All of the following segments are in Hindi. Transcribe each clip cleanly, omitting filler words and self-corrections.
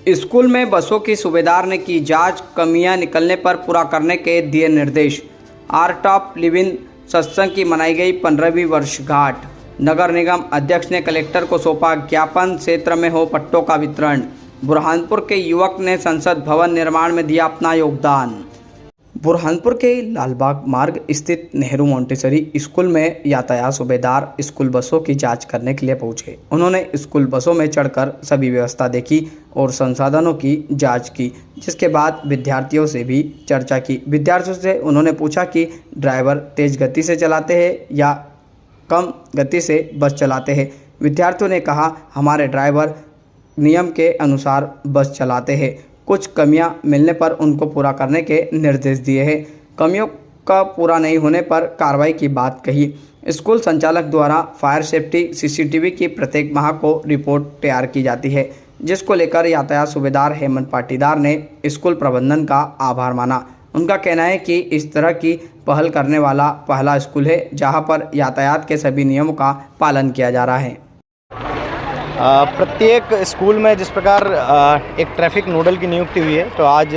स्कूल में बसों की सूबेदार ने की जांच, कमियां निकलने पर पूरा करने के दिए निर्देश। आर्ट ऑफ लिविंग सत्संग की मनाई गई 15वीं वर्षगांठ। नगर निगम अध्यक्ष ने कलेक्टर को सौंपा ज्ञापन, क्षेत्र में हो पट्टों का वितरण। बुरहानपुर के युवक ने संसद भवन निर्माण में दिया अपना योगदान। बुरहानपुर के लालबाग मार्ग स्थित नेहरू मोंटेसरी स्कूल में यातायात सूबेदार स्कूल बसों की जांच करने के लिए पहुंचे। उन्होंने स्कूल बसों में चढ़कर सभी व्यवस्था देखी और संसाधनों की जांच की, जिसके बाद विद्यार्थियों से भी चर्चा की। विद्यार्थियों से उन्होंने पूछा कि ड्राइवर तेज गति से चलाते हैं या कम गति से बस चलाते हैं। विद्यार्थियों ने कहा, हमारे ड्राइवर नियम के अनुसार बस चलाते हैं। कुछ कमियां मिलने पर उनको पूरा करने के निर्देश दिए हैं। कमियों का पूरा नहीं होने पर कार्रवाई की बात कही। स्कूल संचालक द्वारा फायर सेफ्टी सीसीटीवी की प्रत्येक माह को रिपोर्ट तैयार की जाती है, जिसको लेकर यातायात सूबेदार हेमंत पाटीदार ने स्कूल प्रबंधन का आभार माना। उनका कहना है कि इस तरह की पहल करने वाला पहला स्कूल है जहां पर यातायात के सभी नियमों का पालन किया जा रहा है। प्रत्येक स्कूल में जिस प्रकार एक ट्रैफिक नोडल की नियुक्ति हुई है, तो आज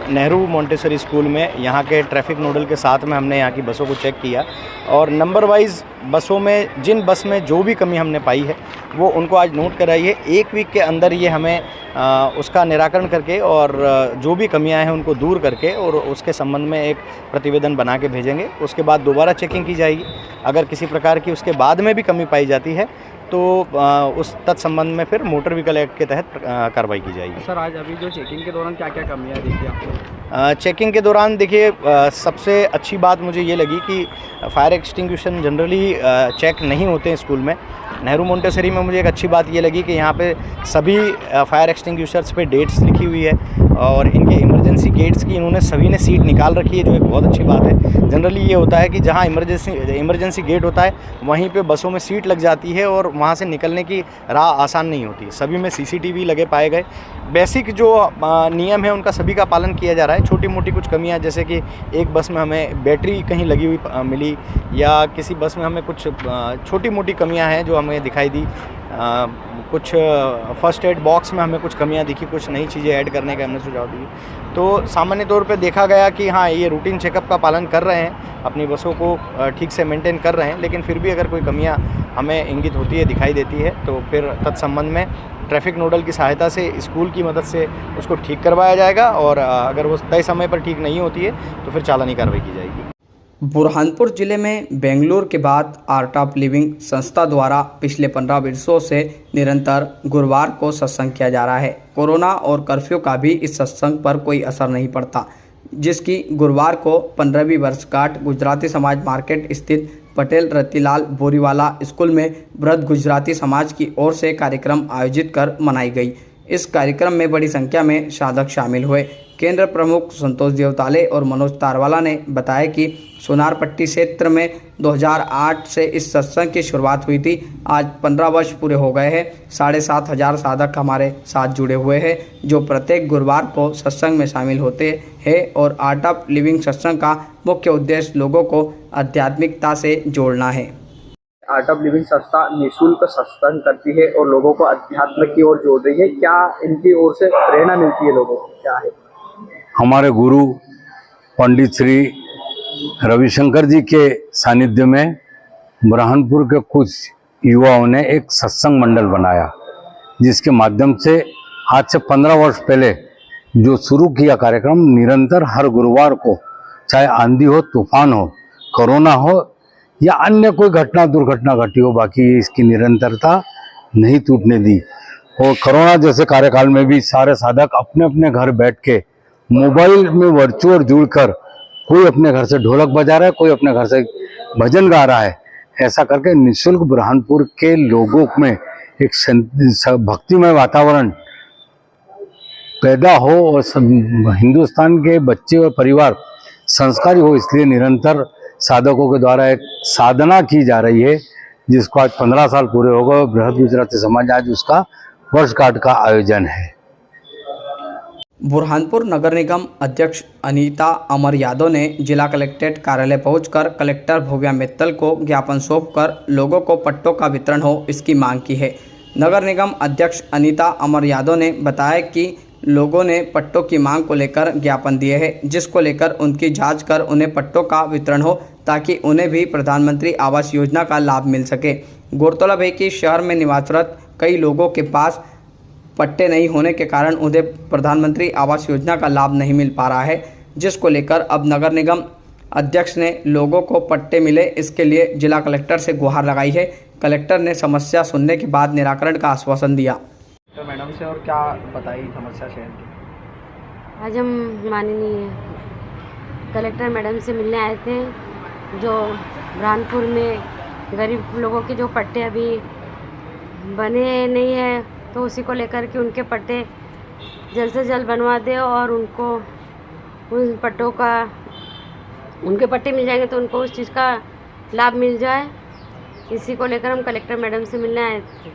नेहरू मोंटेसरी स्कूल में यहाँ के ट्रैफिक नोडल के साथ में हमने यहाँ की बसों को चेक किया और नंबर वाइज बसों में जिन बस में जो भी कमी हमने पाई है वो उनको आज नोट कराई है। एक वीक के अंदर ये हमें उसका निराकरण करके और जो भी कमियां हैं उनको दूर करके और उसके संबंध में एक प्रतिवेदन बना के भेजेंगे। उसके बाद दोबारा चेकिंग की जाएगी। अगर किसी प्रकार की उसके बाद में भी कमी पाई जाती है तो उस तत्संबंध में फिर मोटर व्हीकल एक्ट के तहत कार्रवाई की जाएगी। सर, आज अभी जो चेकिंग के दौरान क्या क्या कमियां देखी आपने? चेकिंग के दौरान देखिए, सबसे अच्छी बात मुझे ये लगी कि फायर एक्सटिंग्विशन जनरली चेक नहीं होते हैं स्कूल में। नेहरू मोंटेसरी में मुझे एक अच्छी बात ये लगी कि यहाँ पे सभी फायर एक्सटिंग्विशर्स पे डेट्स लिखी हुई है और इनके इमरजेंसी गेट्स की इन्होंने सभी ने सीट निकाल रखी है, जो एक बहुत अच्छी बात है। जनरली ये होता है कि जहाँ इमरजेंसी गेट होता है वहीं पे बसों में सीट लग जाती है और वहाँ से निकलने की राह आसान नहीं होती। सभी में सीसीटीवी लगे पाए गए। बेसिक जो नियम है उनका सभी का पालन किया जा रहा है। छोटी मोटी कुछ कमियां, जैसे कि एक बस में हमें बैटरी कहीं लगी हुई मिली या किसी बस में हमें कुछ छोटी मोटी कमियां हैं जो हमें दिखाई दी। कुछ फर्स्ट एड बॉक्स में हमें कुछ कमियां दिखी, कुछ नई चीज़ें ऐड करने का हमने सुझाव दिए। तो सामान्य तौर पे देखा गया कि हाँ, ये रूटीन चेकअप का पालन कर रहे हैं, अपनी बसों को ठीक से मेंटेन कर रहे हैं। लेकिन फिर भी अगर कोई कमियां हमें इंगित होती है, दिखाई देती है, तो फिर तत्संबंध में ट्रैफिक नोडल की सहायता से स्कूल की मदद से उसको ठीक करवाया जाएगा और अगर वो तय समय पर ठीक नहीं होती है तो फिर चालानी कार्रवाई की जाएगी। बुरहानपुर जिले में बेंगलुरु के बाद आर्ट ऑफ लिविंग संस्था द्वारा पिछले 15 वर्षों से निरंतर गुरुवार को सत्संग किया जा रहा है। कोरोना और कर्फ्यू का भी इस सत्संग पर कोई असर नहीं पड़ता, जिसकी गुरुवार को 15वीं वर्षगांठ गुजराती समाज मार्केट स्थित पटेल रतिलाल बोरीवाला स्कूल में वृद्ध गुजराती समाज की ओर से कार्यक्रम आयोजित कर मनाई गई। इस कार्यक्रम में बड़ी संख्या में साधक शामिल हुए। केंद्र प्रमुख संतोष देवताले और मनोज तारवाला ने बताया कि सोनारपट्टी क्षेत्र में 2008 से इस सत्संग की शुरुआत हुई थी। आज 15 वर्ष पूरे हो गए हैं। 7,500 साधक हमारे साथ जुड़े हुए हैं, जो प्रत्येक गुरुवार को सत्संग में शामिल होते हैं और आर्ट ऑफ लिविंग सत्संग का मुख्य उद्देश्य लोगों को आध्यात्मिकता से जोड़ना है। आर्ट ऑफ लिविंग संस्था निःशुल्क सत्संग करती है और लोगों को अध्यात्म की ओर जोड़ रही है। क्या इनकी ओर से प्रेरणा मिलती है लोगों को? क्या है? हमारे गुरु पंडित श्री रविशंकर जी के सानिध्य में बुरहानपुर के कुछ युवाओं ने एक सत्संग मंडल बनाया, जिसके माध्यम से आज से 15 वर्ष पहले जो शुरू किया कार्यक्रम, निरंतर हर गुरुवार को, चाहे आंधी हो, तूफान हो, कोरोना हो या अन्य कोई घटना दुर्घटना घटी हो, बाकी इसकी निरंतरता नहीं टूटने दी। और कोरोना जैसे कार्यकाल में भी सारे साधक अपने अपने घर बैठ के मोबाइल में वर्चुअल जुड़कर, कोई अपने घर से ढोलक बजा रहा है, कोई अपने घर से भजन गा रहा है। ऐसा करके निःशुल्क बुरहानपुर के लोगों में एक भक्तिमय वातावरण पैदा हो और हिंदुस्तान के बच्चे और परिवार संस्कारी हो, इसलिए निरंतर साधकों के द्वारा एक साधना की जा रही है, जिसको आज 15 साल पूरे हो गए। बृहद गुजराती समाज आज उसका वर्षगांठ का आयोजन है। बुरहानपुर नगर निगम अध्यक्ष अनीता अमर यादव ने जिला कलेक्ट्रेट कार्यालय पहुंचकर कलेक्टर भव्या मित्तल को ज्ञापन सौंपकर लोगों को पट्टों का वितरण हो, इसकी मांग की है। नगर निगम अध्यक्ष अनीता अमर यादव ने बताया कि लोगों ने पट्टों की मांग को लेकर ज्ञापन दिए हैं, जिसको लेकर उनकी जांच कर उन्हें पट्टों का वितरण हो ताकि उन्हें भी प्रधानमंत्री आवास योजना का लाभ मिल सके। गौरतलब है कि शहर में निवासरत कई लोगों के पास पट्टे नहीं होने के कारण उन्हें प्रधानमंत्री आवास योजना का लाभ नहीं मिल पा रहा है, जिसको लेकर अब नगर निगम अध्यक्ष ने लोगों को पट्टे मिले, इसके लिए जिला कलेक्टर से गुहार लगाई है। कलेक्टर ने समस्या सुनने के बाद निराकरण का आश्वासन दिया। तो मैडम से और क्या बताई समस्या शहर की? आज हम माननीय कलेक्टर मैडम से मिलने आए थे, जो बुरहानपुर में गरीब लोगों के जो पट्टे अभी बने नहीं है, तो उसी को लेकर के उनके पट्टे जल्द से जल्द बनवा दे और उनको उन पट्टों का उनके पट्टे मिल जाएंगे तो उनको उस चीज़ का लाभ मिल जाए। इसी को लेकर हम कलेक्टर मैडम से मिलने आए थे।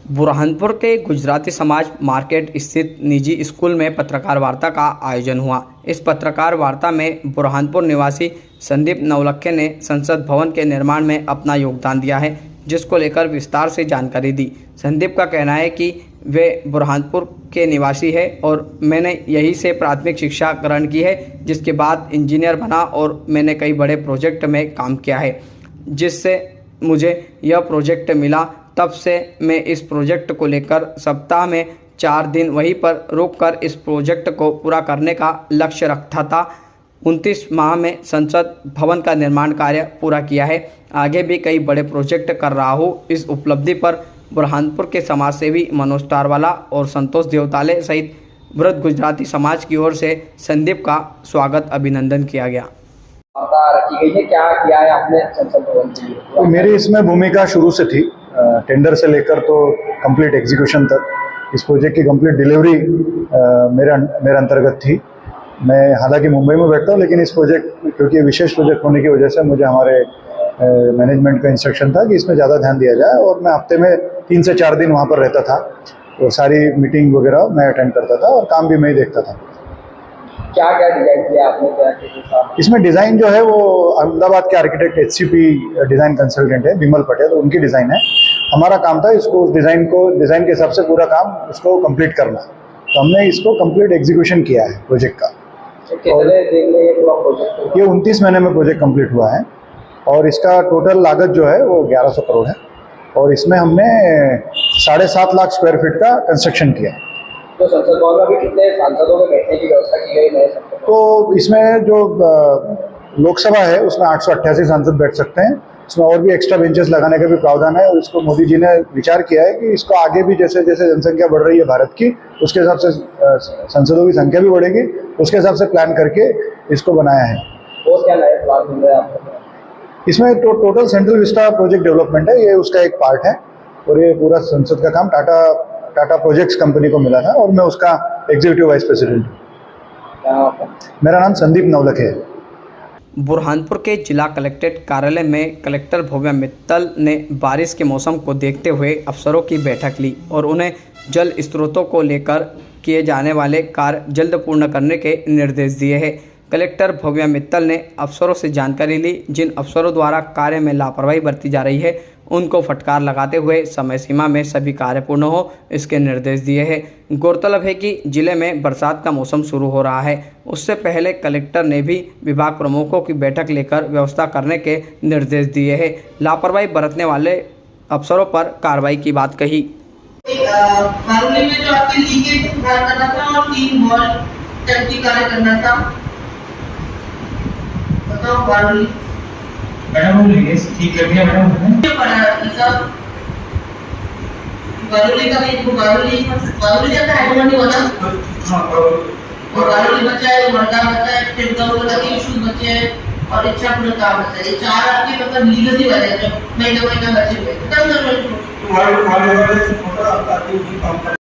बुरहानपुर के गुजराती समाज मार्केट स्थित निजी स्कूल में पत्रकार वार्ता का आयोजन हुआ। इस पत्रकार वार्ता में बुरहानपुर निवासी संदीप नवलखे ने संसद भवन के निर्माण में अपना योगदान दिया है, जिसको लेकर विस्तार से जानकारी दी। संदीप का कहना है कि वे बुरहानपुर के निवासी है और मैंने यहीं से प्राथमिक शिक्षा ग्रहण की है, जिसके बाद इंजीनियर बना और मैंने कई बड़े प्रोजेक्ट में काम किया है। जिससे मुझे यह प्रोजेक्ट मिला, तब से मैं इस प्रोजेक्ट को लेकर सप्ताह में 4 दिन वहीं पर रुककर इस प्रोजेक्ट को पूरा करने का लक्ष्य रखा था। 29 माह में संसद भवन का निर्माण कार्य पूरा किया है। आगे भी कई बड़े प्रोजेक्ट कर रहा हूँ। इस उपलब्धि पर बुरहानपुर के समाज सेवी मनोज तारवाला और संतोष देवताले सहित वृद्ध गुजराती समाज की ओर से संदीप का स्वागत अभिनंदन किया गया। रखी गई है, क्या किया है आपने संसद भवन के लिए? तो मेरी इसमें भूमिका शुरू से थी, टेंडर से लेकर तो कंप्लीट एग्जीक्यूशन तक। इस प्रोजेक्ट की कंप्लीट डिलीवरी मेरे अंतर्गत थी। मैं हालांकि मुंबई में बैठता हूँ, लेकिन इस प्रोजेक्ट क्योंकि विशेष प्रोजेक्ट होने की वजह से मुझे हमारे मैनेजमेंट का इंस्ट्रक्शन था कि इसमें ज़्यादा ध्यान दिया जाए, और मैं हफ्ते में 3 से 4 दिन वहाँ पर रहता था और सारी मीटिंग वगैरह मैं अटेंड करता था और काम भी मैं ही देखता था। क्या क्या डिजाइन किया आपने? क्या इसमें डिज़ाइन जो है वो अहमदाबाद के आर्किटेक्ट HCP डिज़ाइन कंसल्टेंट है विमल पटेल, तो उनकी डिज़ाइन है। हमारा काम था इसको उस डिज़ाइन के हिसाब से पूरा काम उसको कंप्लीट करना। तो हमने इसको कंप्लीट एग्जीक्यूशन किया है प्रोजेक्ट का। ये 29 महीने में प्रोजेक्ट कंप्लीट हुआ है और इसका टोटल लागत जो है वो 1100 करोड़ है और इसमें हमने 7.5 लाख स्क्वायर फीट का कंस्ट्रक्शन किया है। तो संसद भवन में भी कितने सांसदों के बैठने की व्यवस्था की गई है? तो इसमें जो लोकसभा है उसमें 888 सांसद बैठ सकते हैं। इसमें और भी एक्स्ट्रा बेंचेस लगाने का भी प्रावधान है और इसको मोदी जी ने विचार किया है कि इसको आगे भी जैसे जैसे जनसंख्या बढ़ रही है भारत की, उसके हिसाब से सांसदों की संख्या भी बढ़ेगी, उसके हिसाब से प्लान करके इसको बनाया है। और क्या नए प्लान मिल रहे हैं आपको? इसमें तो total central Vista project development है, ये उसका एक पार्ट है और ये पूरा संसद का काम टाटा प्रोजेक्ट्स कंपनी को मिला था और मैं उसका एग्जीक्यूटिव वाइस प्रेसिडेंट हूँ। मेरा नाम संदीप नवलखे है। बुरहानपुर के जिला कलेक्ट्रेट कार्यालय में कलेक्टर भव्या मित्तल ने बारिश के मौसम को देखते हुए अफसरों की बैठक ली और उन्हें जल स्रोतों को लेकर किए जाने वाले कार्य जल्द पूर्ण करने के निर्देश दिए हैं। कलेक्टर भव्या मित्तल ने अफसरों से जानकारी ली। जिन अफसरों द्वारा कार्य में लापरवाही बरती जा रही है उनको फटकार लगाते हुए समय सीमा में सभी कार्य पूर्ण हो, इसके निर्देश दिए हैं। गौरतलब है कि जिले में बरसात का मौसम शुरू हो रहा है। उससे पहले कलेक्टर ने भी विभाग प्रमुखों की बैठक लेकर व्यवस्था करने के निर्देश दिए हैं। लापरवाही बरतने वाले अफसरों पर कार्रवाई की बात कही। बारूली में जो आपके लीकेज सुधार करना था और 3 वॉल टंकी कार्य करना था, बताओ बारूली मैडम ठीक कर दिया मैडम ने पड़ा सब बारूली का भी बारूली का हेडवन नहीं होना। हां बारूली बचा है, मर्दा बचा है, फिर दौड़ का इशू बचे हैं और इच्छापुर का बचा है। ये 4 आपके मतलब लीगली वाले जो महीना बचे हुए तब वाले